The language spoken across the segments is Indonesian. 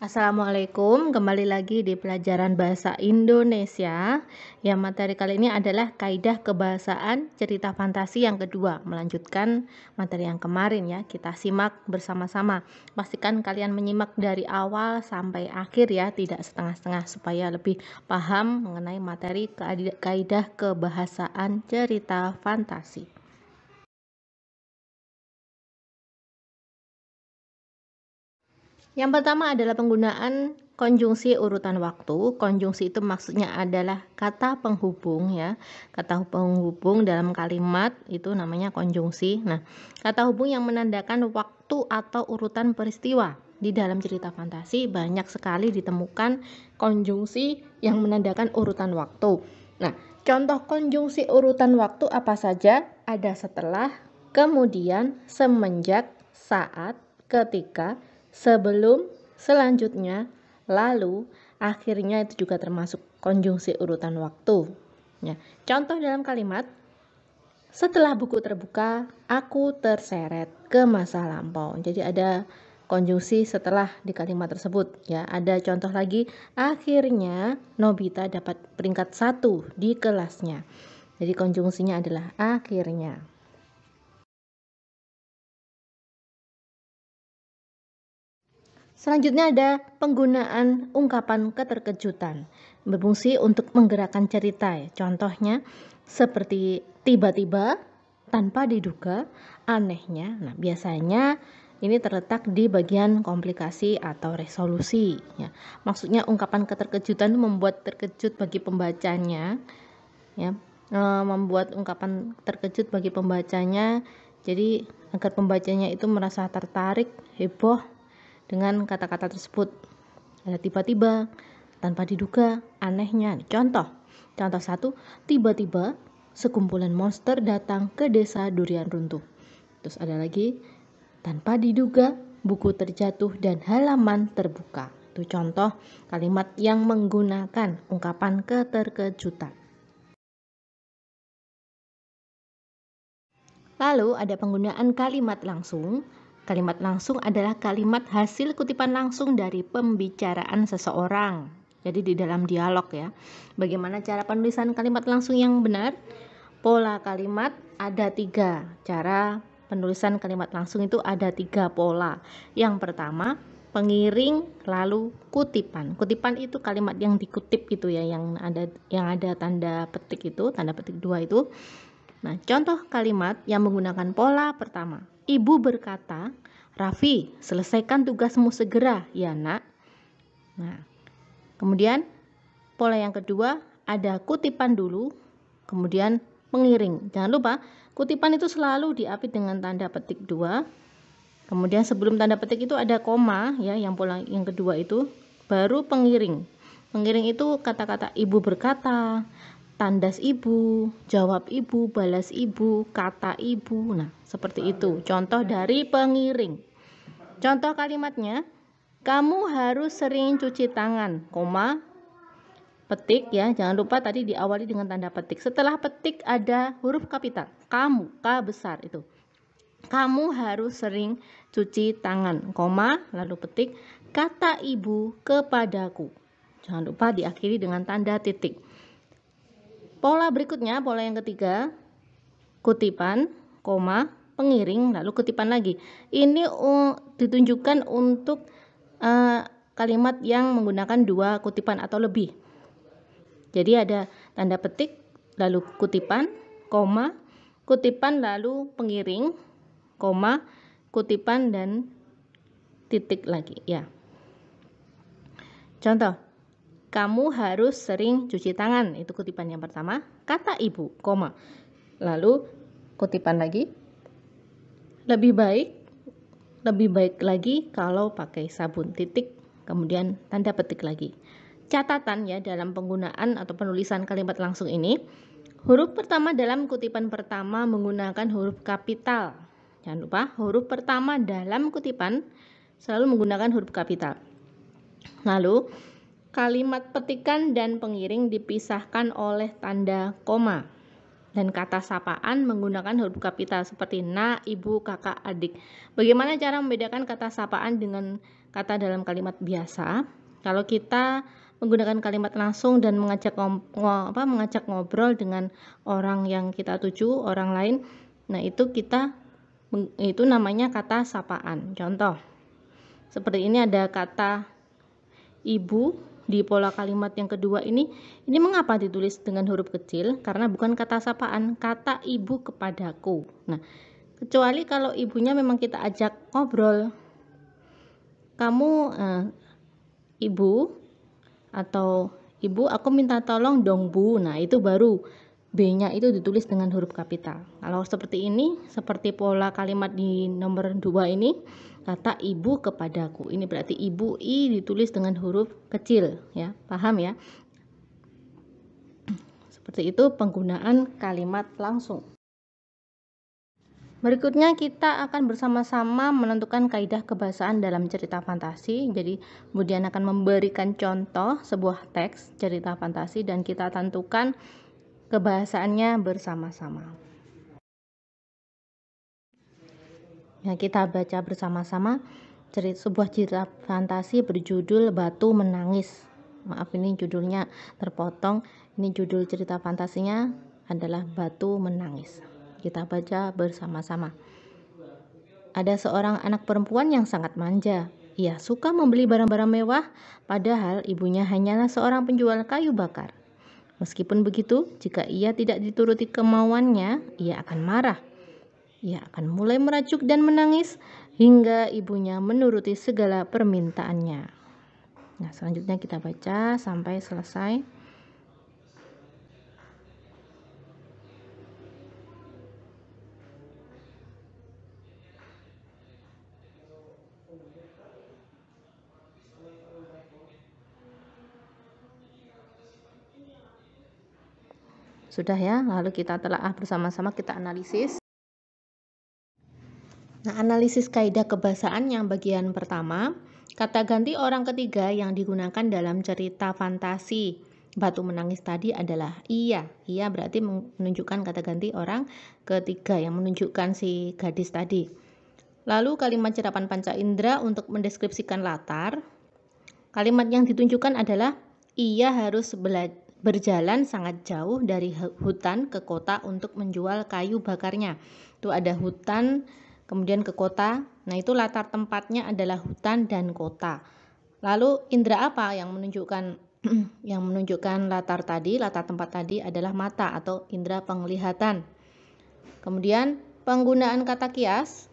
Assalamualaikum, kembali lagi di pelajaran bahasa Indonesia. Yang materi kali ini adalah kaidah kebahasaan cerita fantasi yang kedua. Melanjutkan materi yang kemarin ya, kita simak bersama-sama. Pastikan kalian menyimak dari awal sampai akhir ya, tidak setengah-setengah supaya lebih paham mengenai materi kaidah kebahasaan cerita fantasi. Yang pertama adalah penggunaan konjungsi urutan waktu. Konjungsi itu maksudnya adalah kata penghubung ya. Kata penghubung dalam kalimat itu namanya konjungsi. Nah, kata hubung yang menandakan waktu atau urutan peristiwa. Di dalam cerita fantasi banyak sekali ditemukan konjungsi yang menandakan urutan waktu. Nah, contoh konjungsi urutan waktu apa saja? Ada setelah, kemudian, semenjak, saat, ketika, sebelum, selanjutnya, lalu, akhirnya itu juga termasuk konjungsi urutan waktu. Ya. Contoh dalam kalimat, setelah buku terbuka, aku terseret ke masa lampau. Jadi ada konjungsi setelah di kalimat tersebut. Ya, ada contoh lagi, akhirnya Nobita dapat peringkat 1 di kelasnya. Jadi konjungsinya adalah akhirnya. Selanjutnya ada penggunaan ungkapan keterkejutan. Berfungsi untuk menggerakkan cerita ya. Contohnya seperti tiba-tiba, tanpa diduga, anehnya. Nah, biasanya ini terletak di bagian komplikasi atau resolusi ya. Maksudnya ungkapan keterkejutan membuat terkejut bagi pembacanya ya. Membuat ungkapan terkejut bagi pembacanya. Jadi agar pembacanya itu merasa tertarik, heboh dengan kata-kata tersebut. Ada tiba-tiba, tanpa diduga, anehnya. Contoh 1, tiba-tiba sekumpulan monster datang ke desa durian runtuh. Terus ada lagi, tanpa diduga buku terjatuh dan halaman terbuka. Itu contoh kalimat yang menggunakan ungkapan keterkejutan. Lalu ada penggunaan kalimat langsung. Kalimat langsung adalah kalimat hasil kutipan langsung dari pembicaraan seseorang. Jadi di dalam dialog ya. Bagaimana cara penulisan kalimat langsung yang benar? Pola kalimat ada 3. Cara penulisan kalimat langsung itu ada 3 pola. Yang pertama, pengiring, lalu kutipan. Kutipan itu kalimat yang dikutip itu ya, yang ada tanda petik itu, tanda petik 2 itu. Nah, contoh kalimat yang menggunakan pola pertama. Ibu berkata, Raffi, selesaikan tugasmu segera, ya nak. Nah, kemudian pola yang kedua ada kutipan dulu, kemudian pengiring. Jangan lupa, kutipan itu selalu diapit dengan tanda petik 2. Kemudian sebelum tanda petik itu ada koma, ya, yang pola yang kedua itu, baru pengiring. Pengiring itu kata-kata ibu berkata, tandas ibu, jawab ibu, balas ibu, kata ibu. Nah, seperti itu. Contoh dari pengiring. Contoh kalimatnya, kamu harus sering cuci tangan, koma, petik ya. Jangan lupa tadi diawali dengan tanda petik. Setelah petik ada huruf kapital, kamu, K besar itu. Kamu harus sering cuci tangan, koma, lalu petik, kata ibu kepadaku. Jangan lupa diakhiri dengan tanda titik. Pola berikutnya, pola yang ketiga, kutipan, koma, pengiring, lalu kutipan lagi. Ini ditunjukkan untuk kalimat yang menggunakan 2 kutipan atau lebih. Jadi ada tanda petik, lalu kutipan, koma, kutipan lalu pengiring, koma, kutipan dan titik lagi ya. Contoh, kamu harus sering cuci tangan, itu kutipan yang pertama, kata ibu, koma, lalu kutipan lagi, lebih baik lagi kalau pakai sabun, titik, kemudian tanda petik lagi. Catatan ya dalam penggunaan atau penulisan kalimat langsung ini, huruf pertama dalam kutipan pertama menggunakan huruf kapital. Jangan lupa, huruf pertama dalam kutipan selalu menggunakan huruf kapital. Lalu kalimat petikan dan pengiring dipisahkan oleh tanda koma. Dan kata sapaan menggunakan huruf kapital seperti nak, ibu, kakak, adik. Bagaimana cara membedakan kata sapaan dengan kata dalam kalimat biasa? Kalau kita menggunakan kalimat langsung dan mengajak ngobrol dengan orang yang kita tuju, orang lain, nah itu namanya kata sapaan. Contoh, seperti ini ada kata ibu. Di pola kalimat yang kedua ini mengapa ditulis dengan huruf kecil? Karena bukan kata sapaan, kata ibu kepadaku. Nah, kecuali kalau ibunya memang kita ajak ngobrol, kamu ibu, atau ibu aku minta tolong dong bu. Nah, itu baru B-nya itu ditulis dengan huruf kapital. Kalau seperti ini, seperti pola kalimat di nomor 2 ini, kata ibu kepadaku. Ini berarti ibu i ditulis dengan huruf kecil, ya. Paham ya? Seperti itu penggunaan kalimat langsung. Berikutnya kita akan bersama-sama menentukan kaidah kebahasaan dalam cerita fantasi. Jadi kemudian akan memberikan contoh sebuah teks cerita fantasi dan kita tentukan kebahasaannya bersama-sama. Ya, kita baca bersama-sama sebuah cerita fantasi berjudul Batu Menangis. Maaf, ini judulnya terpotong. Ini judul cerita fantasinya adalah Batu Menangis. Kita baca bersama-sama. Ada seorang anak perempuan yang sangat manja. Ia suka membeli barang-barang mewah, padahal ibunya hanyalah seorang penjual kayu bakar. Meskipun begitu, jika ia tidak dituruti kemauannya, ia akan marah. Ia akan mulai merajuk dan menangis hingga ibunya menuruti segala permintaannya. Nah, selanjutnya kita baca sampai selesai. Sudah ya, lalu kita telaah bersama-sama, kita analisis. Nah, analisis kaidah kebahasaan yang bagian pertama, kata ganti orang ketiga yang digunakan dalam cerita fantasi Batu Menangis tadi adalah ia. Ia berarti menunjukkan kata ganti orang ketiga yang menunjukkan si gadis tadi. Lalu kalimat cerapan panca indera untuk mendeskripsikan latar. Kalimat yang ditunjukkan adalah ia harus berjalan sangat jauh dari hutan ke kota untuk menjual kayu bakarnya. Itu ada hutan, kemudian ke kota. Nah, itu latar tempatnya adalah hutan dan kota. Lalu indera apa yang menunjukkan latar tempat tadi adalah mata atau indera penglihatan. Kemudian penggunaan kata kias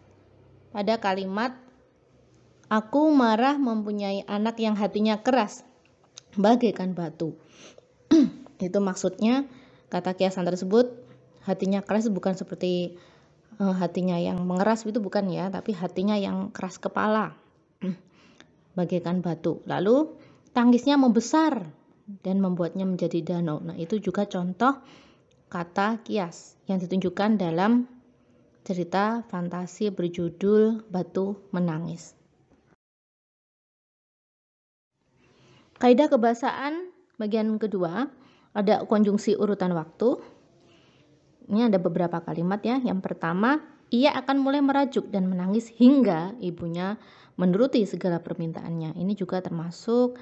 pada kalimat aku marah mempunyai anak yang hatinya keras bagaikan batu. Itu maksudnya kata kiasan tersebut hatinya keras bukan seperti hatinya yang mengeras, itu bukan ya, tapi hatinya yang keras kepala bagaikan batu. Lalu tangisnya membesar dan membuatnya menjadi danau. Nah, itu juga contoh kata kias yang ditunjukkan dalam cerita fantasi berjudul Batu Menangis. Kaidah kebahasaan bagian kedua, ada konjungsi urutan waktu. Ini ada beberapa kalimat ya. Yang pertama, ia akan mulai merajuk dan menangis hingga ibunya menuruti segala permintaannya. Ini juga termasuk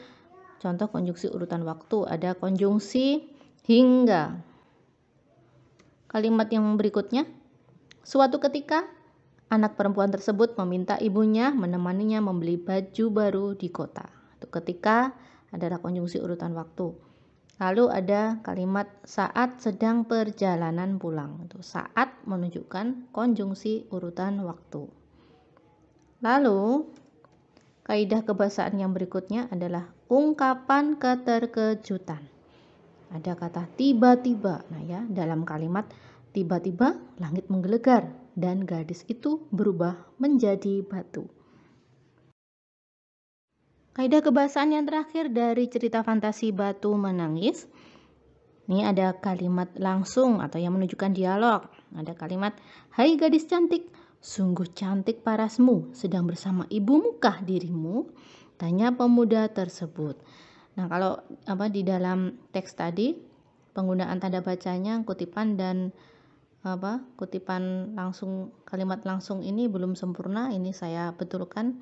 contoh konjungsi urutan waktu. Ada konjungsi hingga. Kalimat yang berikutnya, suatu ketika anak perempuan tersebut meminta ibunya menemaninya membeli baju baru di kota. Itu ketika adalah konjungsi urutan waktu. Lalu ada kalimat saat sedang perjalanan pulang. Itu saat menunjukkan konjungsi urutan waktu. Lalu kaidah kebahasaan yang berikutnya adalah ungkapan keterkejutan. Ada kata tiba-tiba. Nah ya, dalam kalimat tiba-tiba langit menggelegar dan gadis itu berubah menjadi batu. Kaidah kebahasaan yang terakhir dari cerita fantasi Batu Menangis. Ini ada kalimat langsung atau yang menunjukkan dialog. Ada kalimat, hai gadis cantik, sungguh cantik parasmu, sedang bersama ibumu kah dirimu? Tanya pemuda tersebut. Nah, kalau di dalam teks tadi penggunaan tanda bacanya, kutipan dan kutipan langsung, kalimat langsung ini belum sempurna. Ini saya betulkan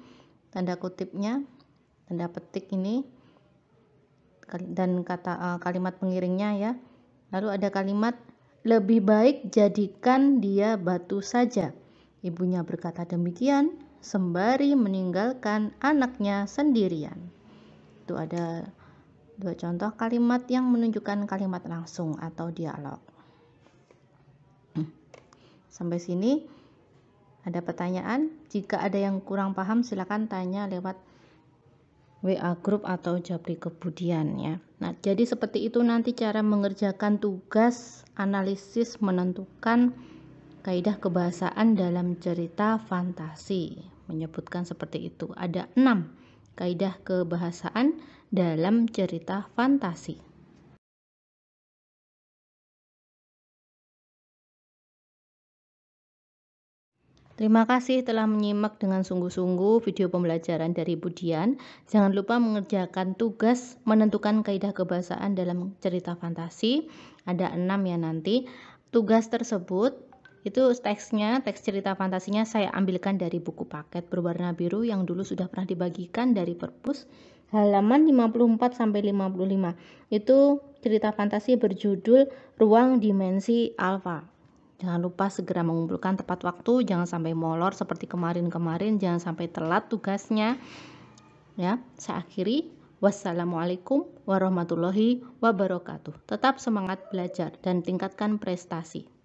tanda kutipnya, tanda petik ini, dan kalimat pengiringnya ya. Lalu ada kalimat, lebih baik jadikan dia batu saja. Ibunya berkata demikian sembari meninggalkan anaknya sendirian. Itu ada 2 contoh kalimat yang menunjukkan kalimat langsung atau dialog. Sampai sini ada pertanyaan? Jika ada yang kurang paham silakan tanya lewat WA group atau Japri Kebudian ya. Nah, jadi seperti itu nanti cara mengerjakan tugas analisis menentukan kaidah kebahasaan dalam cerita fantasi. Menyebutkan seperti itu. Ada 6 kaidah kebahasaan dalam cerita fantasi. Terima kasih telah menyimak dengan sungguh-sungguh video pembelajaran dari Budian. Jangan lupa mengerjakan tugas menentukan kaidah kebahasaan dalam cerita fantasi. Ada 6 ya nanti. Tugas tersebut itu teksnya, teks cerita fantasinya saya ambilkan dari buku paket berwarna biru yang dulu sudah pernah dibagikan dari Perpus, halaman 54 sampai 55. Itu cerita fantasi berjudul Ruang Dimensi Alfa. Jangan lupa segera mengumpulkan tepat waktu, jangan sampai molor seperti kemarin-kemarin, jangan sampai telat tugasnya. Ya, saya akhiri. Wassalamualaikum warahmatullahi wabarakatuh. Tetap semangat belajar dan tingkatkan prestasi.